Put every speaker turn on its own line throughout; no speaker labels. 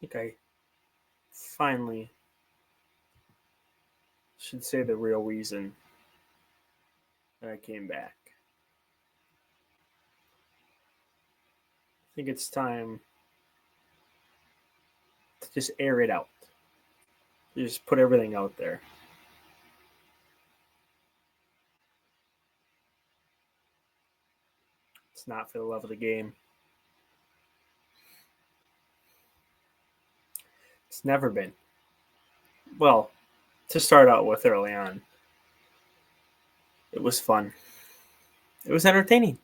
think I finally should say the real reason that I came back. I think it's time to just air it out. Just put everything out there. It's not for the love of the game. It's never been. Well, to start out with early on, it was fun. It was entertaining.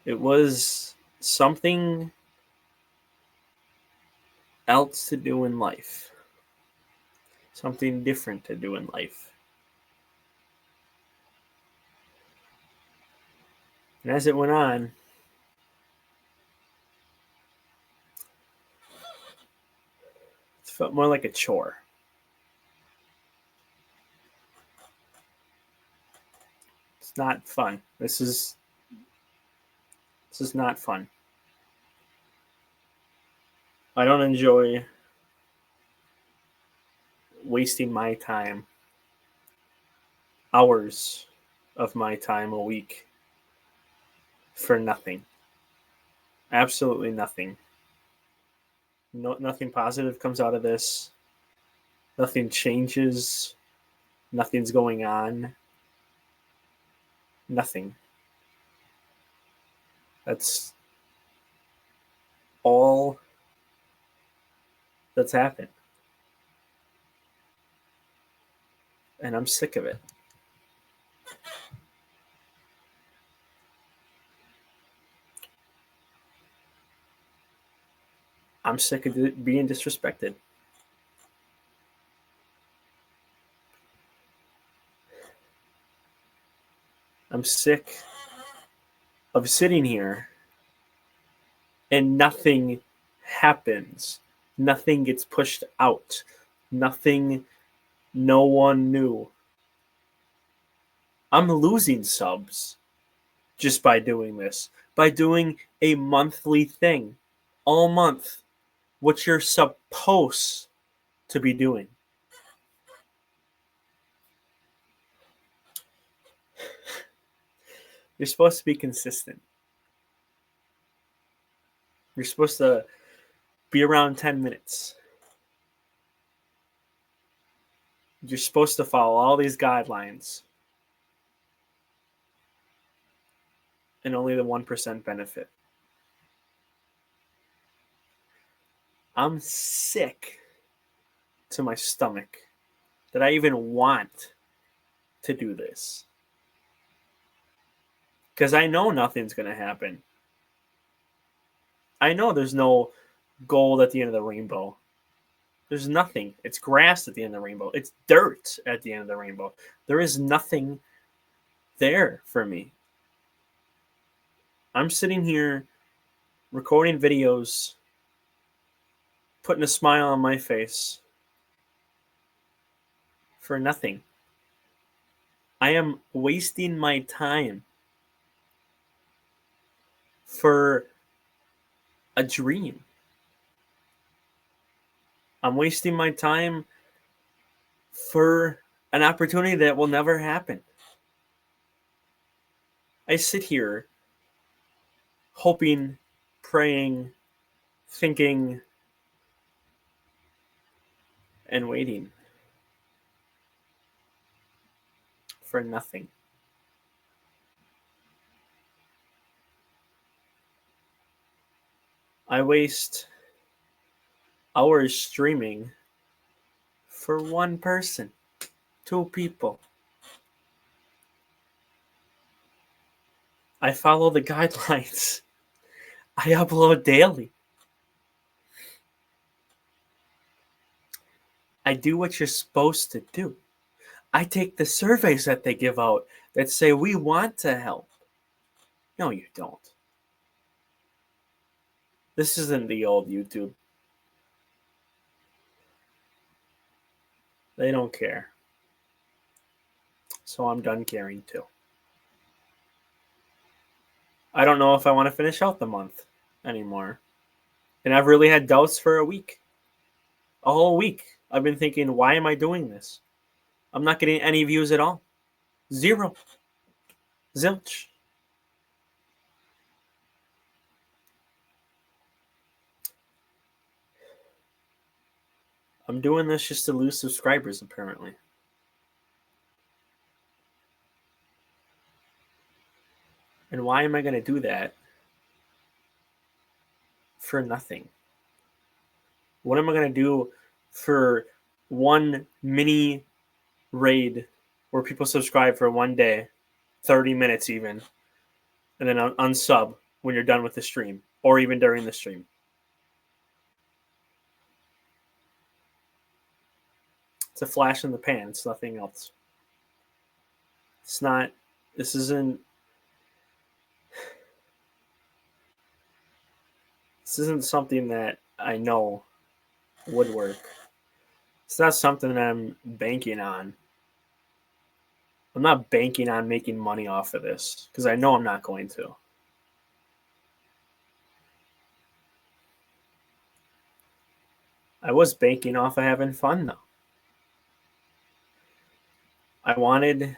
It was something else to do in life. Something different to do in life. And as it went on, it felt more like a chore. It's not fun. This is not fun. I don't enjoy wasting my time, hours of my time a week for nothing. Absolutely nothing. No, nothing positive comes out of this. Nothing changes. Nothing's going on. Nothing. That's all that's happened. And I'm sick of it. I'm sick of being disrespected. I'm sick of sitting here and nothing happens. Nothing gets pushed out. Nothing, no one knew. I'm losing subs just by doing this, by doing a monthly thing all month, what you're supposed to be doing. You're supposed to be consistent. You're supposed to be around 10 minutes. You're supposed to follow all these guidelines. And only the 1% benefit. I'm sick to my stomach that I even want to do this. Because I know nothing's going to happen. I know there's no gold at the end of the rainbow. There's nothing. It's grass at the end of the rainbow. It's dirt at the end of the rainbow. There is nothing there for me. I'm sitting here recording videos, putting a smile on my face for nothing. I am wasting my time for a dream. I'm wasting my time for an opportunity that will never happen. I sit here hoping, praying, thinking, and waiting for nothing. I waste hours streaming for one person, two people. I follow the guidelines. I upload daily. I do what you're supposed to do. I take the surveys that they give out that say we want to help. No, you don't. This isn't the old YouTube. They don't care. So I'm done caring too. I don't know if I want to finish out the month anymore. And I've really had doubts for a week. A whole week. I've been thinking, why am I doing this? I'm not getting any views at all. Zero. Zilch. I'm doing this just to lose subscribers, apparently. And why am I going to do that for nothing? What am I going to do for one mini raid where people subscribe for one day, 30 minutes even, and then unsub when you're done with the stream or even during the stream? It's a flash in the pan. It's nothing else. It's not, this isn't something that I know would work. It's not something that I'm banking on. I'm not banking on making money off of this because I know I'm not going to. I was banking off of having fun, though. I wanted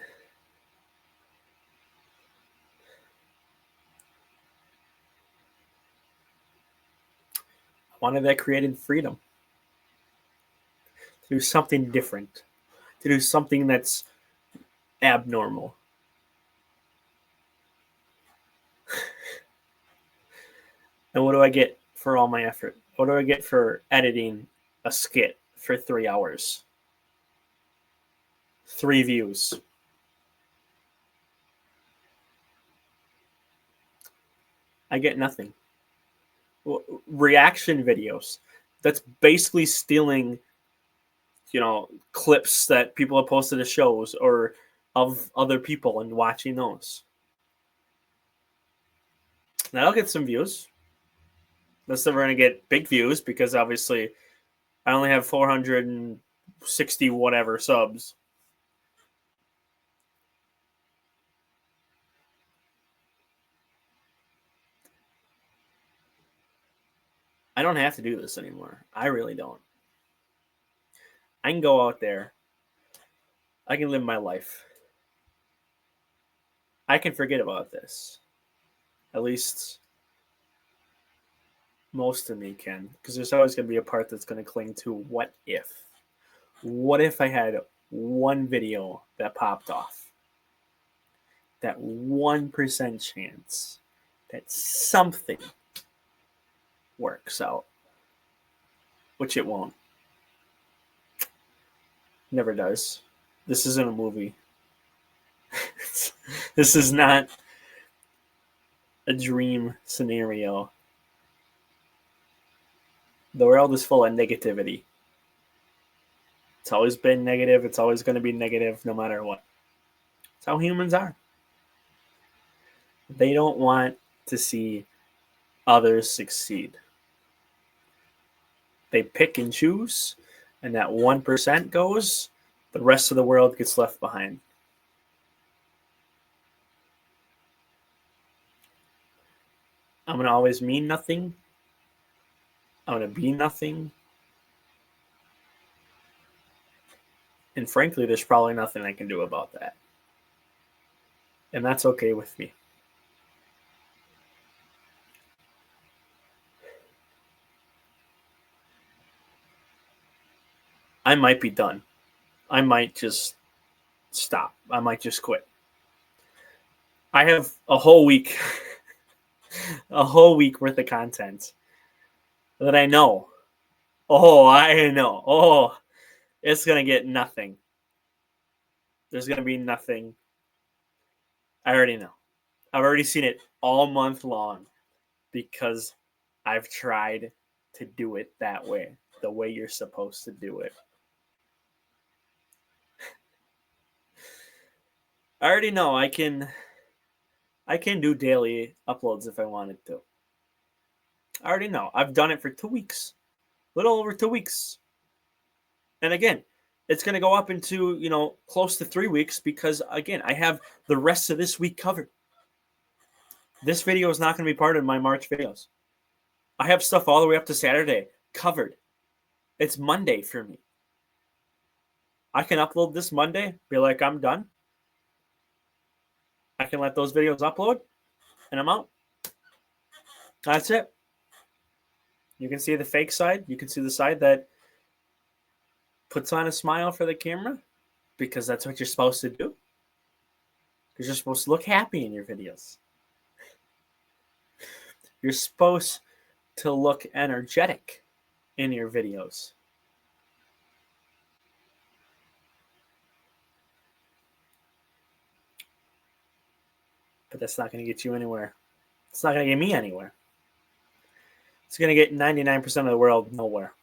that creative freedom to do something different, to do something that's abnormal. And what do I get for all my effort? What do I get for editing a skit for 3 hours? 3 views. I get nothing. Reaction videos. That's basically stealing, clips that people have posted to shows or of other people and watching those. That'll get some views. That's never going to get big views because obviously I only have 460 whatever subs. I don't have to do this anymore. I really don't. I can go out there. I can live my life. I can forget about this. At least most of me can. Because there's always going to be a part that's going to cling to what if. What if I had one video that popped off? That 1% chance that something works out. Which it won't. Never does. This isn't a movie. This is not a dream scenario. The world is full of negativity. It's always been negative. It's always going to be negative no matter what. It's how humans are. They don't want to see others succeed. They pick and choose, and that 1% goes, the rest of the world gets left behind. I'm going to always mean nothing. I'm going to be nothing. And frankly, there's probably nothing I can do about that. And that's okay with me. I might be done. I might just stop. I might just quit. I have a whole week, worth of content that I know. I know. It's going to get nothing. There's going to be nothing. I already know. I've already seen it all month long because I've tried to do it that way, the way you're supposed to do it. I already know I can do daily uploads if I wanted to. I already know. I've done it for 2 weeks. A little over 2 weeks. And again, it's going to go up into, close to 3 weeks because, again, I have the rest of this week covered. This video is not going to be part of my March videos. I have stuff all the way up to Saturday covered. It's Monday for me. I can upload this Monday, be like, I'm done. I can let those videos upload, and I'm out. That's it. You can see the fake side. You can see the side that puts on a smile for the camera, because that's what you're supposed to do. Because you're supposed to look happy in your videos. You're supposed to look energetic in your videos. But that's not going to get you anywhere. It's not going to get me anywhere. It's going to get 99% of the world nowhere.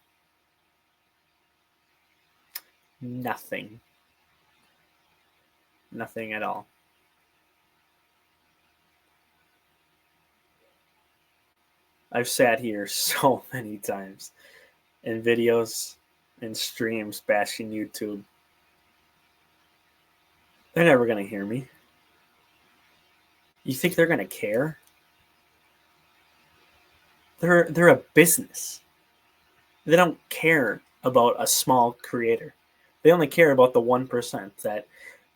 Nothing. Nothing at all. I've sat here so many times in videos and streams bashing YouTube. They're never going to hear me. You think they're going to care? They're a business. They don't care about a small creator. They only care about the 1% that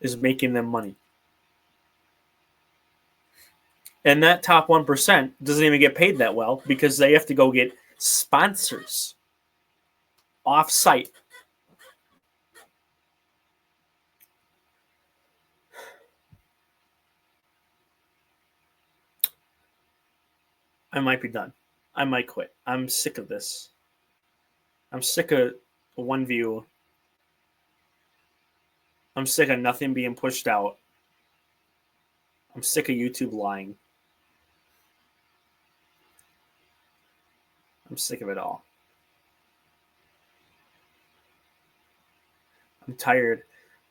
is making them money. And that top 1% doesn't even get paid that well, because they have to go get sponsors off-site. I might be done. I might quit. I'm sick of this. I'm sick of one view. I'm sick of nothing being pushed out. I'm sick of YouTube lying. I'm sick of it all. I'm tired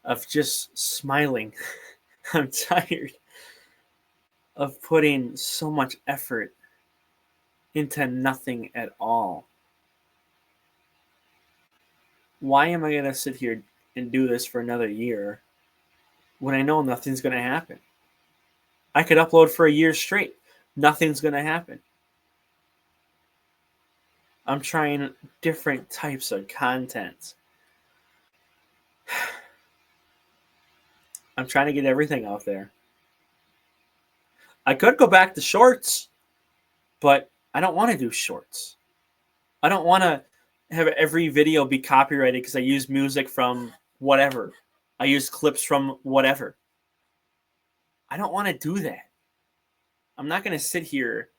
of just smiling. I'm tired of putting so much effort into nothing at all. Why am I going to sit here and do this for another year when I know nothing's going to happen? I could upload for a year straight. Nothing's going to happen. I'm trying different types of content. I'm trying to get everything out there. I could go back to shorts, but I don't want to do shorts. I don't want to have every video be copyrighted because I use music from whatever. I use clips from whatever. I don't want to do that. I'm not going to sit here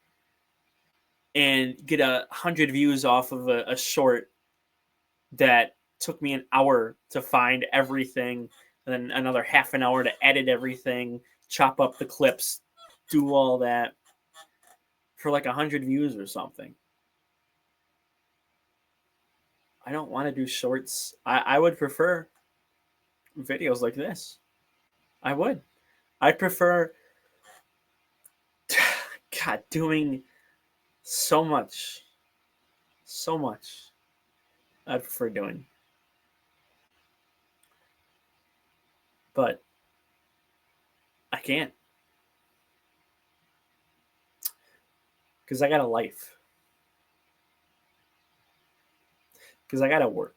and get 100 views off of a short that took me an hour to find everything, and then another half an hour to edit everything, chop up the clips, do all that for like 100 views or something. I don't want to do shorts. I would prefer videos like this. I would. I'd prefer God doing so much. I'd prefer doing. But I can't. Because I got a life. Because I got to work.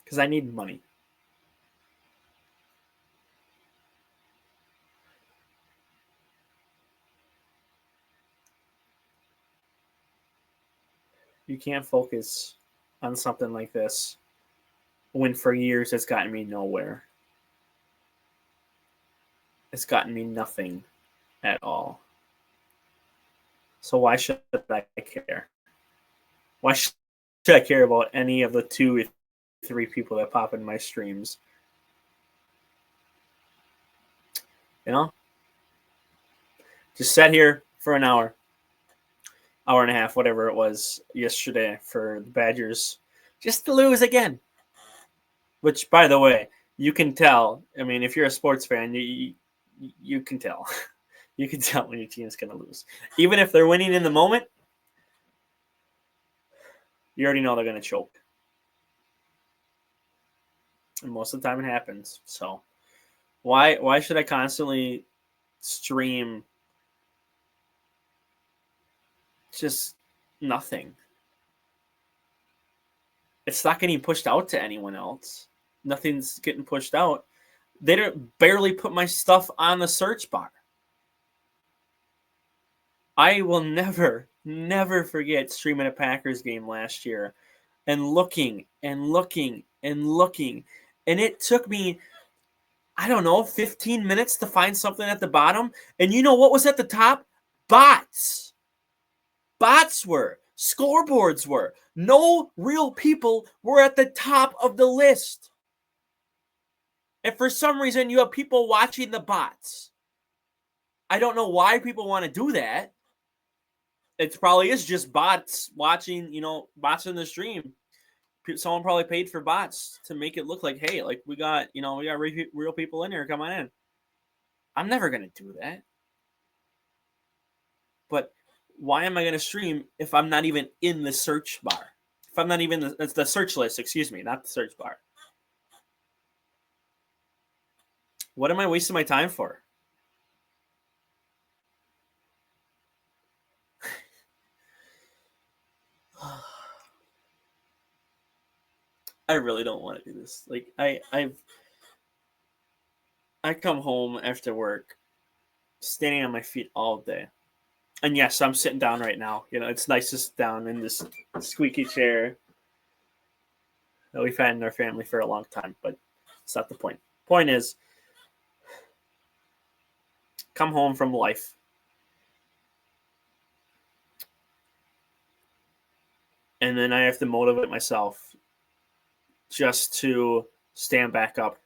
Because I need money. You can't focus on something like this when for years it's gotten me nowhere. It's gotten me nothing at all. So why should I care? Why should I care about any of the 2 or 3 people that pop in my streams? You know? Just sat here for an hour and a half, whatever it was yesterday for the Badgers, just to lose again. Which, by the way, you can tell. I mean, if you're a sports fan, you can tell. You can tell when your team's going to lose. Even if they're winning in the moment, you already know they're going to choke. And most of the time it happens. So why should I constantly stream just Nothing. It's not getting pushed out to anyone else. Nothing's getting pushed out. They don't barely put my stuff on the search bar. I will never forget streaming a Packers game last year and looking. And it took me, I don't know, 15 minutes to find something at the bottom. And you know what was at the top? Bots. Bots were. Scoreboards were. No real people were at the top of the list. And for some reason, you have people watching the bots. I don't know why people want to do that. It probably is just bots watching, bots in the stream. Someone probably paid for bots to make it look like, hey, like we got real people in here. Come on in. I'm never going to do that. But why am I going to stream if I'm not even in the search bar? If I'm not even the search list, excuse me, not the search bar. What am I wasting my time for? I really don't want to do this. Like I come home after work, standing on my feet all day. And yes, I'm sitting down right now. It's nice to sit down in this squeaky chair that we've had in our family for a long time, but it's not the point. Point is, come home from life. And then I have to motivate myself just to stand back up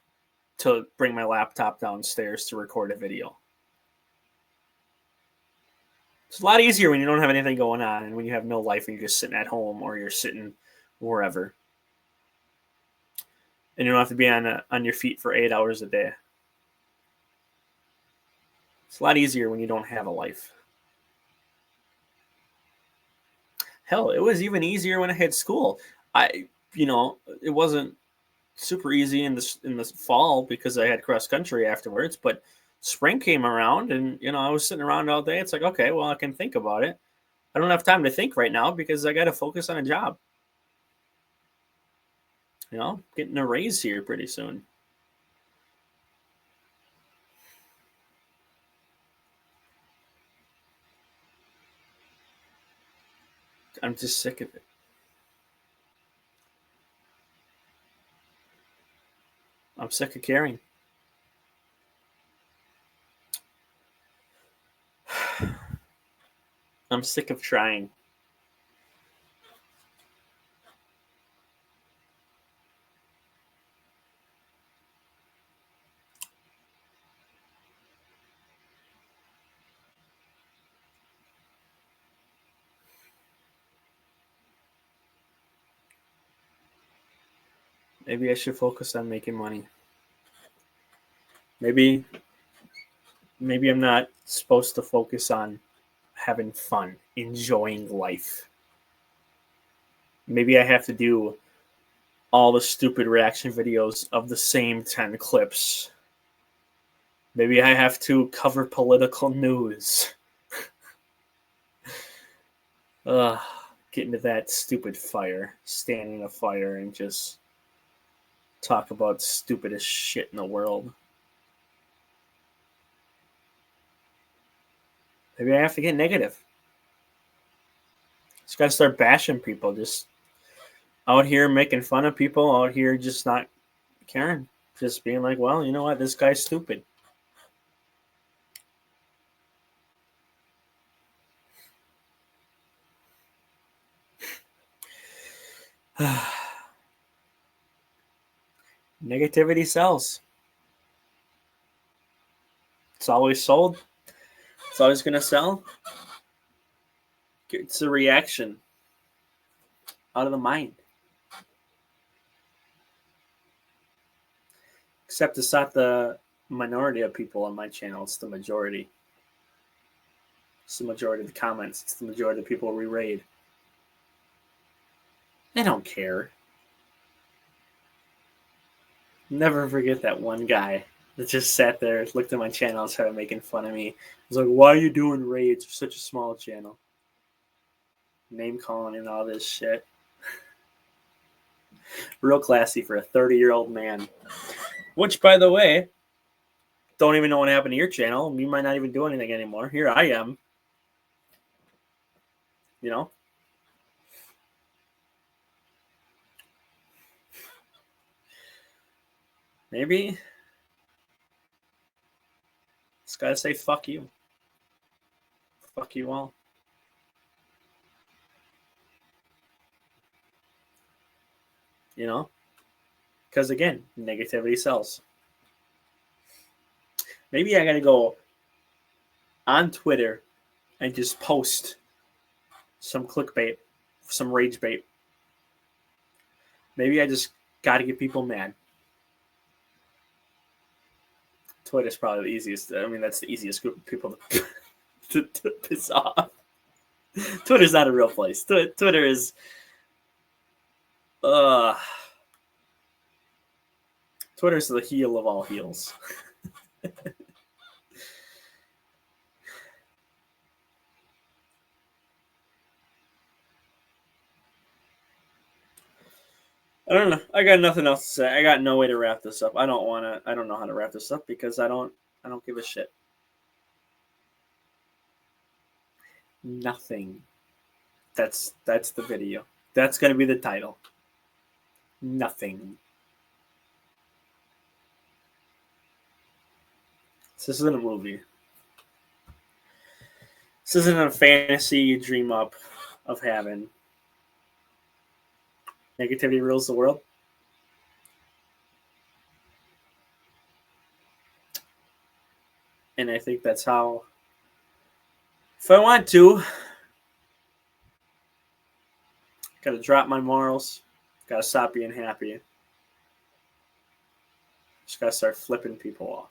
to bring my laptop downstairs to record a video. It's a lot easier when you don't have anything going on and when you have no life and you're just sitting at home or you're sitting wherever. And you don't have to be on your feet for 8 hours a day. It's a lot easier when you don't have a life. Hell, it was even easier when I had school. It wasn't super easy in the fall because I had cross country afterwards, but spring came around and I was sitting around all day. It's like, okay, well, I can think about it. I don't have time to think right now because I got to focus on a job. Getting a raise here pretty soon. I'm just sick of it. I'm sick of caring. I'm sick of trying. Maybe I should focus on making money. Maybe I'm not supposed to focus on having fun, enjoying life. Maybe I have to do all the stupid reaction videos of the same 10 clips. Maybe I have to cover political news. Get into that stupid fire, stand in a fire and just talk about stupidest shit in the world. Maybe I have to get negative. Just gotta start bashing people, just out here making fun of people, out here just not caring. Just being like, well, you know what, this guy's stupid. Negativity sells. It's always sold. It's always going to sell. It's a reaction out of the mind. Except it's not the minority of people on my channel. It's the majority. It's the majority of the comments. It's the majority of the people we raid. They don't care. Never forget that one guy that just sat there, looked at my channel, and started making fun of me. He was like, why are you doing raids for such a small channel? name calling and all this shit. Real classy for a 30-year-old man. Which, by the way, don't even know what happened to your channel. You might not even do anything anymore. Here I am. You know? Maybe just gotta say fuck you. Fuck you all. You know? Because again, negativity sells. Maybe I gotta go on Twitter and just post some clickbait, some rage bait. Maybe I just gotta get people mad. Twitter's probably the easiest. I mean, that's the easiest group of people to piss off. Twitter's not a real place. Twitter is. Twitter's the heel of all heels. I don't know. I got nothing else to say. I got no way to wrap this up. I don't know how to wrap this up because I don't give a shit. Nothing. That's the video. That's gonna be the title. Nothing. This isn't a movie. This isn't a fantasy you dream up of having. Negativity rules the world. And I think that's how, if I want to, gotta drop my morals, gotta stop being happy. Just gotta start flipping people off.